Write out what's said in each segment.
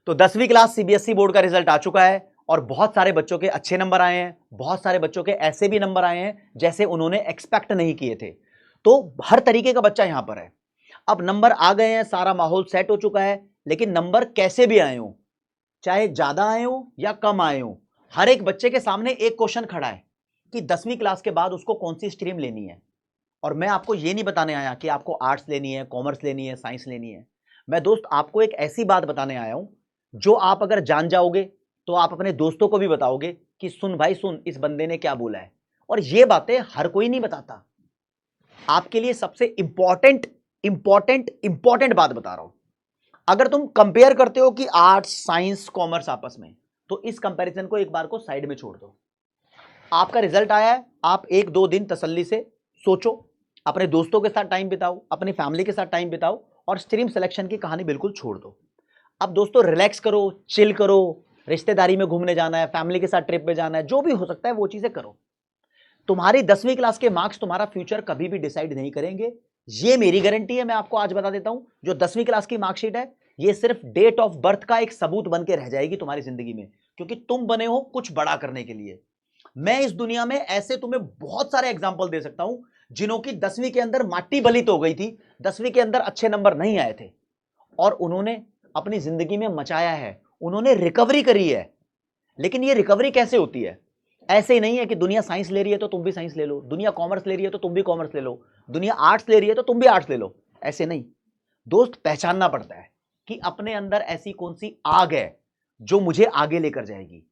तो 10वीं class CBSE board का रिजल्ट आ चुका है और बहुत सारे बच्चों के अच्छे नंबर आए हैं, बहुत सारे बच्चों के ऐसे भी नंबर आए हैं जैसे उन्होंने एक्सपेक्ट नहीं किए थे। तो हर तरीके का बच्चा यहां पर है। अब नंबर आ गए हैं, सारा माहौल सेट हो चुका है, लेकिन नंबर कैसे भी आए हो, चाहे ज्यादा आए हो या कम आए हो, हर एक बच्चे के सामने एक क्वेश्चन खड़ा है कि 10वीं क्लास के बाद उसको कौन सी स्ट्रीम लेनी है। और मैं आपको यह नहीं बताने आया कि आपको आर्ट्स लेनी है, कॉमर्स लेनी है, साइंस लेनी है। मैं दोस्त आपको एक ऐसी बात बताने आया हूं जो आप अगर जान जाओगे तो आप अपने दोस्तों को भी बताओगे कि सुन भाई सुन, इस बंदे ने क्या बोला है। और ये बातें हर कोई नहीं बताता। आपके लिए सबसे इंपॉर्टेंट इंपॉर्टेंट इंपॉर्टेंट बात बता रहा हूं। अगर तुम कंपेयर करते हो कि आर्ट्स, साइंस, कॉमर्स आपस में, तो इस कंपैरिजन को एक बार को साइड में छोड़ दो। आपका रिजल्ट आया है, आप एक दो दिन तसल्ली से सोचो, अपने दोस्तों के साथ टाइम बिताओ, अपनी फैमिली के साथ टाइम बिताओ और स्ट्रीम सिलेक्शन की कहानी बिल्कुल छोड़ दो। अब दोस्तों रिलैक्स करो, चिल करो, रिश्तेदारी में घूमने जाना है, फैमिली के साथ ट्रिप पे जाना है, जो भी हो सकता है वो चीजें करो। तुम्हारी 10वीं क्लास के मार्क्स तुम्हारा फ्यूचर कभी भी डिसाइड नहीं करेंगे, ये मेरी गारंटी है। मैं आपको आज बता देता हूं, जो 10वीं क्लास की मार्कशीट है ये सिर्फ डेट ऑफ बर्थ का एक सबूत बन के रह जाएगी तुम्हारी जिंदगी में, क्योंकि तुम बने हो कुछ बड़ा करने के लिए। मैं इस दुनिया में ऐसे तुम्हें बहुत सारे एग्जाम्पल दे सकता हूं जिन्हों की 10वीं के अंदर माटी बलित हो गई थी, 10वीं के अंदर अच्छे नंबर नहीं आए थे और उन्होंने अपनी जिंदगी में मचाया है, उन्होंने रिकवरी करी है। लेकिन ये रिकवरी कैसे होती है? ऐसे ही नहीं है कि दुनिया साइंस ले रही है तो तुम भी साइंस ले लो, दुनिया कॉमर्स ले रही है तो तुम भी कॉमर्स ले लो, दुनिया आर्ट्स ले रही है तो तुम भी आर्ट्स ले लो। ऐसे नहीं दोस्त, पहचानना पड़ता है कि अपने अंदर ऐसी कौन सी आग है जो मुझे आगे लेकर जाएगी,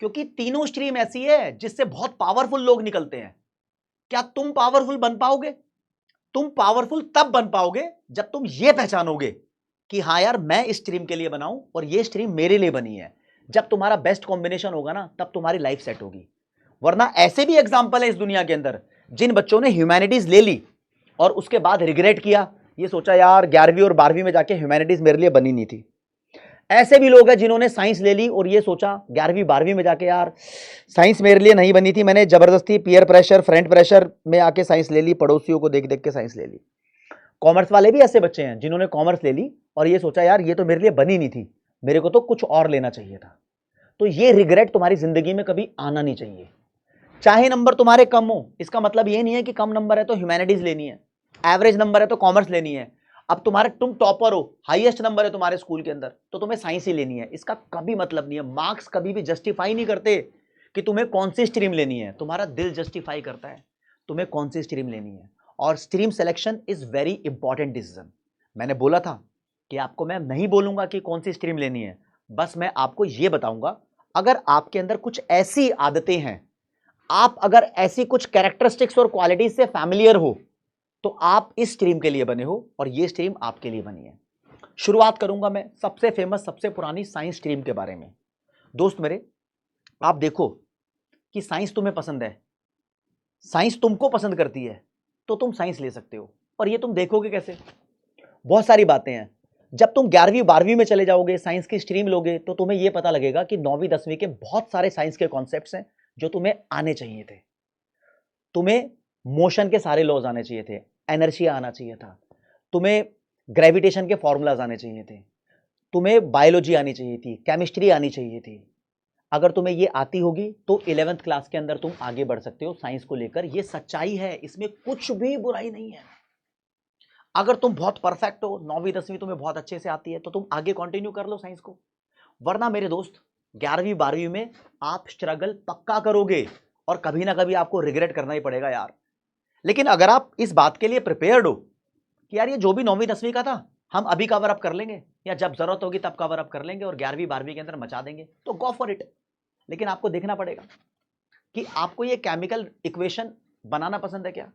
क्योंकि तीनों स्ट्रीम ऐसी है जिससे बहुत पावरफुल लोग निकलते हैं। क्या तुम पावरफुल बन पाओगे? तुम पावरफुल तब बन पाओगे जब तुम यह पहचानोगे कि हाँ यार, मैं इस स्ट्रीम के लिए बनाऊं और ये स्ट्रीम मेरे लिए बनी है। जब तुम्हारा बेस्ट कॉम्बिनेशन होगा ना, तब तुम्हारी लाइफ सेट होगी। वरना ऐसे भी एग्जाम्पल है इस दुनिया के अंदर जिन बच्चों ने ह्यूमैनिटीज ले ली और उसके बाद रिग्रेट किया, ये सोचा यार 11वीं और 12वीं में जाके ह्यूमैनिटीज मेरे लिए बनी नहीं थी। ऐसे भी लोग हैं जिन्होंने साइंस ले ली और ये सोचा 11वीं 12वीं में जाके यार साइंस मेरे लिए नहीं बनी थी, मैंने जबरदस्ती पीयर प्रेशर, फ्रेंड प्रेशर में आके साइंस ले ली, पड़ोसियों को देख देख के साइंस ले ली। कॉमर्स वाले भी ऐसे बच्चे हैं जिन्होंने कॉमर्स ले ली और ये सोचा यार ये तो मेरे लिए बनी नहीं थी, मेरे को तो कुछ और लेना चाहिए था। तो ये रिग्रेट तुम्हारी जिंदगी में कभी आना नहीं चाहिए। चाहे नंबर तुम्हारे कम हो, इसका मतलब ये नहीं है कि कम नंबर है तो ह्यूमैनिटीज लेनी है, एवरेज नंबर है तो कॉमर्स लेनी है। अब तुम टॉपर हो, हाईएस्ट नंबर है तुम्हारे स्कूल के अंदर, तो तुम्हें साइंस ही लेनी है, इसका कभी मतलब नहीं है। मार्क्स कभी भी जस्टिफाई नहीं करते कि तुम्हें कौन सी स्ट्रीम लेनी है, तुम्हारा दिल जस्टिफाई करता है तुम्हें कौन सी स्ट्रीम लेनी है। और stream selection is very important decision. मैंने बोला था कि आपको मैं नहीं बोलूंगा कि कौन सी स्ट्रीम लेनी है, बस मैं आपको यह बताऊंगा अगर आपके अंदर कुछ ऐसी आदतें हैं, आप अगर ऐसी कुछ कैरेक्टरिस्टिक्स और क्वालिटीज से फैमिलियर हो, तो आप इस स्ट्रीम के लिए बने हो और ये स्ट्रीम आपके लिए बनी है। शुरुआत करूंगा मैं सबसे फेमस, सबसे पुरानी साइंस स्ट्रीम के बारे में। दोस्त मेरे, आप देखो कि साइंस तुम्हें पसंद है, साइंस तुमको पसंद करती है, तो तुम साइंस ले सकते हो। और ये तुम देखोगे कैसे? बहुत सारी बातें हैं। जब तुम 11वीं 12वीं में चले जाओगे, साइंस की स्ट्रीम लोगे, तो तुम्हें यह पता लगेगा कि 9वीं 10वीं के बहुत सारे साइंस के कॉन्सेप्ट्स हैं जो तुम्हें आने चाहिए थे। तुम्हें मोशन के सारे लॉज आने चाहिए थे, एनर्शिया आना चाहिए था, तुम्हें ग्रेविटेशन के फॉर्मूलाज आने चाहिए थे, तुम्हें बायोलॉजी आनी चाहिए थी, केमिस्ट्री आनी चाहिए थी। अगर तुम्हें ये आती होगी तो 11th क्लास के अंदर तुम आगे बढ़ सकते हो साइंस को लेकर। ये सच्चाई है, इसमें कुछ भी बुराई नहीं है। अगर तुम बहुत परफेक्ट हो, 9वीं 10वीं तुम्हें बहुत अच्छे से आती है, तो तुम आगे कंटिन्यू कर लो साइंस को। वरना मेरे दोस्त 11वीं 12वीं में आप स्ट्रगल पक्का करोगे और कभी ना कभी आपको रिग्रेट करना ही पड़ेगा यार। लेकिन अगर आप इस बात के लिए प्रिपेयर्ड हो कि यार ये जो भी 9वीं 10वीं का था हम अभी कवर अप कर लेंगे, या जब जरूरत होगी तब कवर अप कर लेंगे और 11वीं 12वीं के अंदर मचा देंगे, तो गो फॉर इट। लेकिन आपको देखना पड़ेगा कि आपको ये केमिकल इक्वेशन बनाना पसंद है क्या,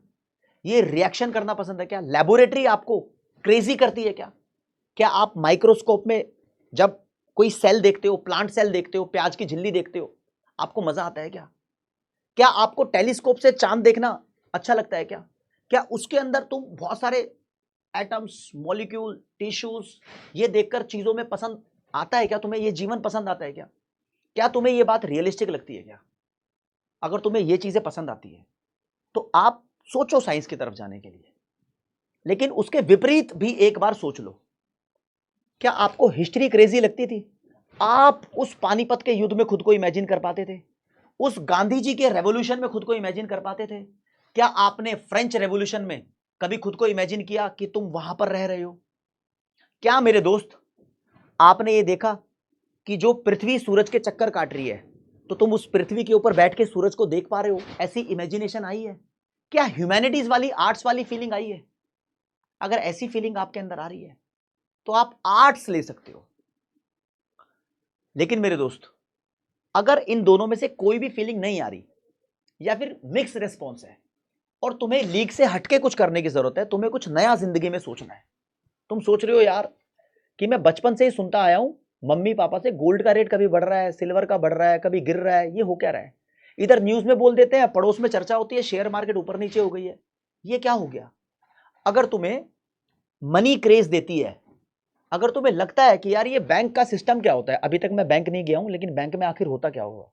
ये रिएक्शन करना पसंद है क्या, लेबोरेटरी आपको क्रेजी करती है क्या, क्या आप माइक्रोस्कोप में जब कोई सेल देखते हो, प्लांट सेल देखते हो, प्याज की झिल्ली देखते हो, आपको मजा आता है क्या? क्या आपको टेलीस्कोप से चांद देखना अच्छा लगता है क्या? क्या उसके अंदर तुम बहुत सारे एटम्स, मॉलिक्यूल, टिश्यूज ये देखकर चीजों में पसंद आता है क्या? तुम्हें ये जीवन पसंद आता है क्या? क्या तुम्हें ये बात रियलिस्टिक लगती है क्या? अगर तुम्हें ये चीजें पसंद आती है तो आप सोचो साइंस की तरफ जाने के लिए। लेकिन उसके विपरीत भी एक बार सोच लो, क्या आपको हिस्ट्री क्रेजी लगती थी? आप उस पानीपत के युद्ध में खुद को इमेजिन कर पाते थे? उस गांधी जी के रेवोल्यूशन में खुद को इमेजिन कर पाते थे? क्या आपने फ्रेंच रेवोल्यूशन में कभी खुद को इमेजिन किया कि तुम वहां पर रह रहे हो? क्या मेरे दोस्त आपने ये देखा कि जो पृथ्वी सूरज के चक्कर काट रही है, तो तुम उस पृथ्वी के ऊपर बैठ के सूरज को देख पा रहे हो? ऐसी इमेजिनेशन आई है? क्या ह्यूमैनिटीज वाली, आर्ट्स वाली फीलिंग आई है? अगर ऐसी फीलिंग आपके अंदर आ रही है तो आप आर्ट्स ले सकते हो। लेकिन मेरे दोस्त, अगर इन दोनों में से कोई भी फीलिंग नहीं आ रही या फिर मिक्स रिस्पॉन्स है और तुम्हें लीग से हटके कुछ करने की जरूरत है, तुम्हें कुछ नया जिंदगी में सोचना है, तुम सोच रहे हो यार कि मैं बचपन से ही सुनता आया हूं मम्मी पापा से, गोल्ड का रेट कभी बढ़ रहा है, सिल्वर का बढ़ रहा है, कभी गिर रहा है, ये हो क्या रहा है? इधर न्यूज में बोल देते हैं, पड़ोस में चर्चा होती है, शेयर मार्केट ऊपर नीचे हो गई है, ये क्या हो गया? अगर तुम्हें मनी क्रेज देती है, अगर तुम्हें लगता है कि यार ये बैंक का सिस्टम क्या होता है, अभी तक मैं बैंक नहीं गया हूं, लेकिन बैंक में आखिर होता क्या होगा,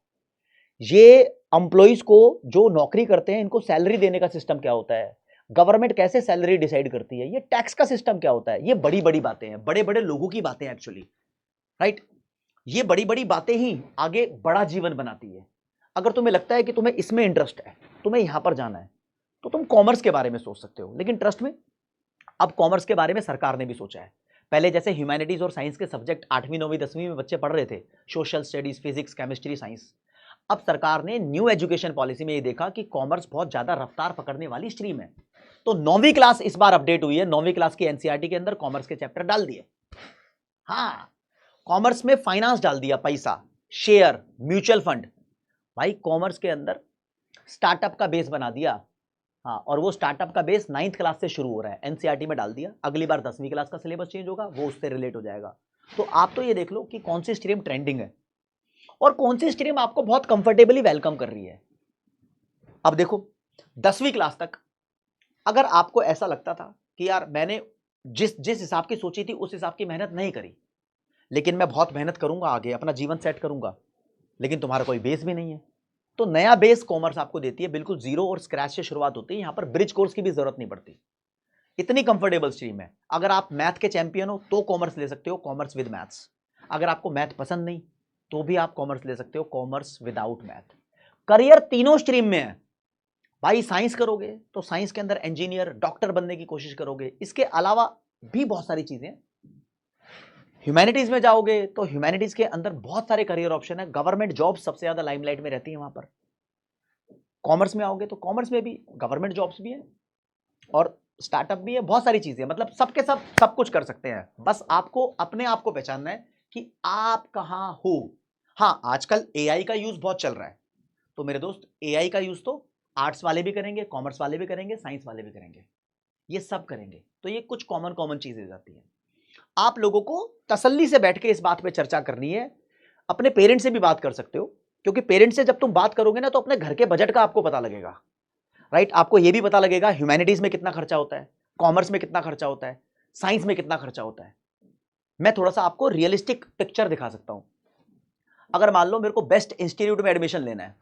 ये एम्प्लॉइज को जो नौकरी करते हैं इनको सैलरी देने का सिस्टम क्या होता है, गवर्नमेंट कैसे सैलरी डिसाइड करती है, ये टैक्स का सिस्टम क्या होता है, ये बड़ी बड़ी बातें हैं, बड़े बड़े लोगों की बातें हैं एक्चुअली, राइट? ये बड़ी बड़ी बातें ही आगे बड़ा जीवन बनाती है। अगर तुम्हें लगता है कि तुम्हें इसमें इंटरेस्ट है, तुम्हें यहां पर जाना है, तो तुम कॉमर्स के बारे में सोच सकते हो। लेकिन ट्रस्ट में, अब कॉमर्स के बारे में सरकार ने भी सोचा है। पहले जैसे ह्यूमैनिटीज और साइंस के सब्जेक्ट 8वीं 9वीं 10वीं में बच्चे पढ़ रहे थे, social studies, physics, chemistry, science, अब सरकार ने न्यू एजुकेशन पॉलिसी में ये देखा कि कॉमर्स बहुत ज्यादा रफ्तार पकड़ने वाली स्ट्रीम है, तो 9वीं क्लास इस बार अपडेट हुई है, 9वीं क्लास की एनसीईआरटी के अंदर कॉमर्स के चैप्टर डाल दिए। हाँ, कॉमर्स में फाइनेंस डाल दिया, पैसा, शेयर, म्यूचुअल फंड। भाई कॉमर्स के अंदर स्टार्टअप का बेस बना दिया। हाँ, और वो स्टार्टअप का बेस 9th क्लास से शुरू हो रहा है, एनसीईआरटी में डाल दिया। अगली बार 10वीं क्लास का सिलेबस चेंज होगा, वो उससे रिलेट हो जाएगा। तो आप तो ये देख लो कि कौन सी स्ट्रीम ट्रेंडिंग है और कौन सी स्ट्रीम आपको बहुत कंफर्टेबली वेलकम कर रही है। अब देखो, 10वीं क्लास तक अगर आपको ऐसा लगता था कि यार मैंने जिस जिस हिसाब की सोची थी उस हिसाब की मेहनत नहीं करी, लेकिन मैं बहुत मेहनत करूंगा, आगे अपना जीवन सेट करूंगा, लेकिन तुम्हारा कोई बेस भी नहीं है, तो नया बेस कॉमर्स आपको देती है, बिल्कुल जीरो और स्क्रैच से शुरुआत होती है। यहां पर ब्रिज कोर्स की भी जरूरत नहीं पड़ती, इतनी कंफर्टेबल स्ट्रीम है। अगर आप मैथ के चैंपियन हो तो कॉमर्स ले सकते हो, कॉमर्स विद मैथ्स। अगर आपको मैथ पसंद नहीं तो भी आप कॉमर्स ले सकते हो, कॉमर्स विदाउट मैथ। करियर तीनों स्ट्रीम में है भाई। साइंस करोगे तो साइंस के अंदर इंजीनियर, डॉक्टर बनने की कोशिश करोगे, इसके अलावा भी बहुत सारी चीजें। ह्यूमैनिटीज में जाओगे तो ह्यूमैनिटीज के अंदर बहुत सारे करियर ऑप्शन है, गवर्नमेंट जॉब सबसे ज्यादा लाइमलाइट में रहती है वहां पर। कॉमर्स में आओगे तो कॉमर्स में भी गवर्नमेंट जॉब्स भी है और स्टार्टअप भी है, बहुत सारी चीजें, मतलब सबके सब कुछ कर सकते हैं। बस आपको अपने आप को पहचानना है कि आप कहां हो। हाँ, आजकल एआई का यूज बहुत चल रहा है, तो मेरे दोस्त एआई का यूज तो आर्ट्स वाले भी करेंगे, कॉमर्स वाले भी करेंगे, साइंस वाले भी करेंगे, ये सब करेंगे। तो ये कुछ कॉमन कॉमन चीजें जाती हैं। आप लोगों को तसल्ली से बैठ के इस बात पे चर्चा करनी है। अपने पेरेंट्स से भी बात कर सकते हो, क्योंकि पेरेंट्स से जब तुम बात करोगे ना तो अपने घर के बजट का आपको पता लगेगा, राइट? आपको यह भी पता लगेगा ह्यूमैनिटीज में कितना खर्चा होता है, कॉमर्स में कितना खर्चा होता है, साइंस में कितना खर्चा होता है। मैं थोड़ा सा आपको रियलिस्टिक पिक्चर दिखा सकता हूं। अगर मान लो मेरे को बेस्ट इंस्टीट्यूट में एडमिशन लेना है,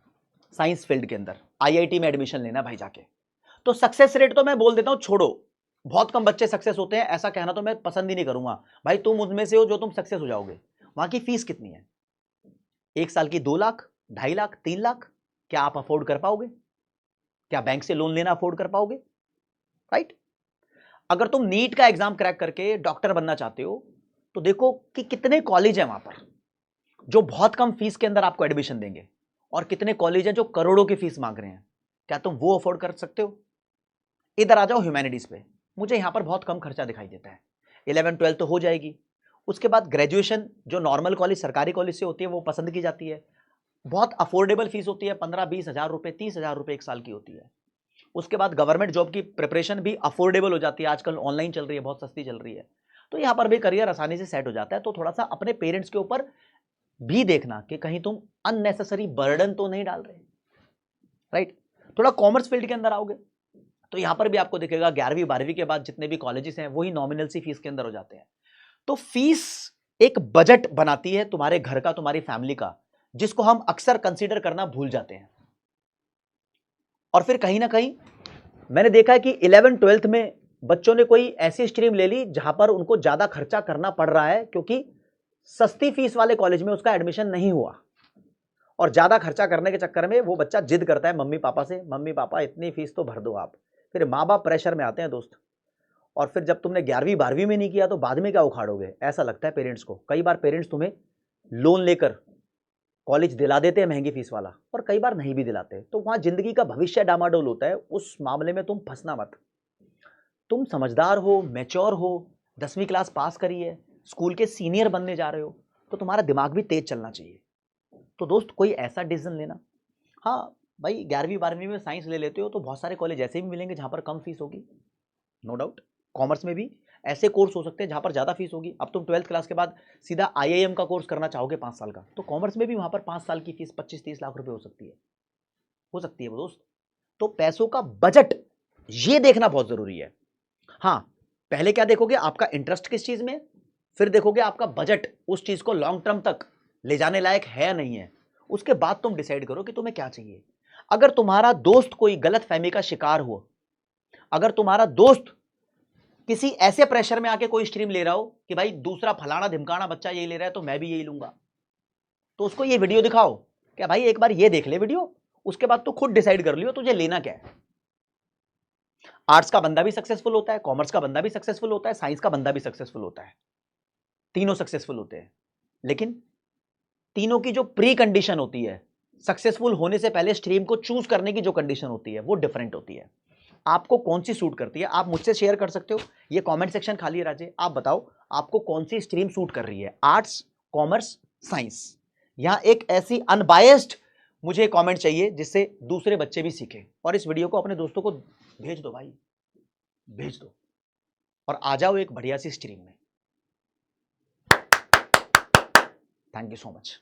साइंस फील्ड के अंदर आईआईटी में एडमिशन लेना है भाई जाके, तो सक्सेस रेट तो मैं बोल देता हूं, छोड़ो, बहुत कम बच्चे सक्सेस होते हैं, ऐसा कहना तो मैं पसंद ही नहीं करूंगा। भाई तुम उनमें से हो जो तुम सक्सेस हो जाओगे। वहां की फीस कितनी है? एक साल की 2 लाख, 2.5 लाख, 3 लाख। क्या आप अफोर्ड कर पाओगे? क्या बैंक से लोन लेना अफोर्ड कर पाओगे? राइट? अगर तुम नीट का एग्जाम क्रैक करके डॉक्टर बनना चाहते हो तो देखो कि कितने कॉलेज हैं वहां पर जो बहुत कम फीस के अंदर आपको एडमिशन देंगे, और कितने कॉलेज हैं जो करोड़ों की फीस मांग रहे हैं। क्या तुम वो अफोर्ड कर सकते हो? इधर आ जाओ ह्यूमैनिटीज पे, मुझे यहां पर बहुत कम खर्चा दिखाई देता है। 11 12 तो हो जाएगी, उसके बाद ग्रेजुएशन जो नॉर्मल कॉलेज, सरकारी कॉलेज से होती है, वो पसंद की जाती है। बहुत अफोर्डेबल फीस होती है, 15-20 हजार रुपए, 30 हजार रुपए एक साल की होती है। उसके बाद गवर्नमेंट जॉब की प्रिपरेशन भी अफोर्डेबल हो जाती है, आजकल ऑनलाइन चल रही है, बहुत सस्ती चल रही है, तो यहां पर भी करियर आसानी से सेट हो जाता है। तो थोड़ा सा अपने पेरेंट्स के ऊपर भी देखना कि कहीं तुम अननेसेसरी बर्डन तो नहीं डाल रहे, राइट? थोड़ा कॉमर्स फील्ड के अंदर आओगे तो यहां पर भी आपको दिखेगा 11वीं 12वीं के बाद जितने भी कॉलेजेस हैं वही नॉमिनल सी फीस के अंदर हो जाते हैं। तो फीस एक बजट बनाती है तुम्हारे घर का, तुम्हारी फैमिली का, जिसको हम अक्सर कंसीडर करना भूल जाते हैं। और फिर कहीं ना कहीं मैंने देखा है कि 11 12th में बच्चों ने कोई ऐसी स्ट्रीम ले ली जहां पर उनको ज्यादा खर्चा करना पड़ रहा है, क्योंकि सस्ती फीस वाले कॉलेज में उसका एडमिशन नहीं हुआ और ज्यादा खर्चा करने के चक्कर में वो बच्चा जिद करता है मम्मी पापा से, मम्मी पापा इतनी फीस तो भर दो आप। फिर माँ बाप प्रेशर में आते हैं दोस्त, और फिर जब तुमने 11वीं 12वीं में नहीं किया तो बाद में क्या उखाड़ोगे, ऐसा लगता है पेरेंट्स को। कई बार पेरेंट्स तुम्हें लोन लेकर कॉलेज दिला देते हैं महंगी फीस वाला, और कई बार नहीं भी दिलाते, तो वहां जिंदगी का भविष्य डामाडोल होता है। उस मामले में तुम फंसना मत। तुम समझदार हो, मैच्योर हो, 10वीं क्लास पास करी है, स्कूल के सीनियर बनने जा रहे हो, तो तुम्हारा दिमाग भी तेज चलना चाहिए। तो दोस्त कोई ऐसा डिसीजन लेना। हाँ भाई, 11वीं 12वीं में साइंस ले लेते हो तो बहुत सारे कॉलेज ऐसे भी मिलेंगे जहां पर कम फीस होगी, नो डाउट। कॉमर्स में भी ऐसे कोर्स हो सकते हैं जहां पर ज्यादा फीस होगी। अब तुम 12th क्लास के बाद सीधा IIM का कोर्स करना चाहोगे 5 साल का, तो कॉमर्स में भी वहां पर 5 साल की फीस 25-30 लाख रुपए हो सकती है वो दोस्त। तो पैसों का बजट ये देखना बहुत जरूरी है। हाँ, पहले क्या देखोगे, आपका इंटरेस्ट किस चीज में, फिर देखोगे आपका बजट उस चीज को लॉन्ग टर्म तक ले जाने लायक है या नहीं है। उसके बाद तुम डिसाइड करो कि तुम्हें क्या चाहिए। अगर तुम्हारा दोस्त कोई गलत फहमी का शिकार हुआ, अगर तुम्हारा दोस्त किसी ऐसे प्रेशर में आके कोई स्ट्रीम ले रहा हो कि भाई दूसरा फलाना ढिमकाना बच्चा यही ले रहा है तो मैं भी यही लूंगा, तो उसको ये वीडियो दिखाओ, क्या भाई एक बार ये देख ले वीडियो, उसके बाद तो खुद डिसाइड कर लियो तुझे लेना क्या है। आर्ट्स का बंदा भी सक्सेसफुल होता है, कॉमर्स का बंदा भी सक्सेसफुल होता है, साइंस का बंदा भी सक्सेसफुल होता है, तीनों सक्सेसफुल होते हैं। लेकिन तीनों की जो प्री कंडीशन होती है, सक्सेसफुल होने से पहले स्ट्रीम को चूज करने की जो कंडीशन होती है, वो डिफरेंट होती है। आपको कौन सी सूट करती है, आप मुझसे शेयर कर सकते हो। ये कमेंट सेक्शन खाली है राजे, आप बताओ आपको कौन सी स्ट्रीम सूट कर रही है, आर्ट्स, कॉमर्स, साइंस। यहां एक ऐसी अनबायस्ड मुझे कमेंट चाहिए जिससे दूसरे बच्चे भी सीखें, और इस वीडियो को अपने दोस्तों को भेज दो भाई, भेज दो, और आ जाओ एक बढ़िया सी स्ट्रीम में। Thank you so much.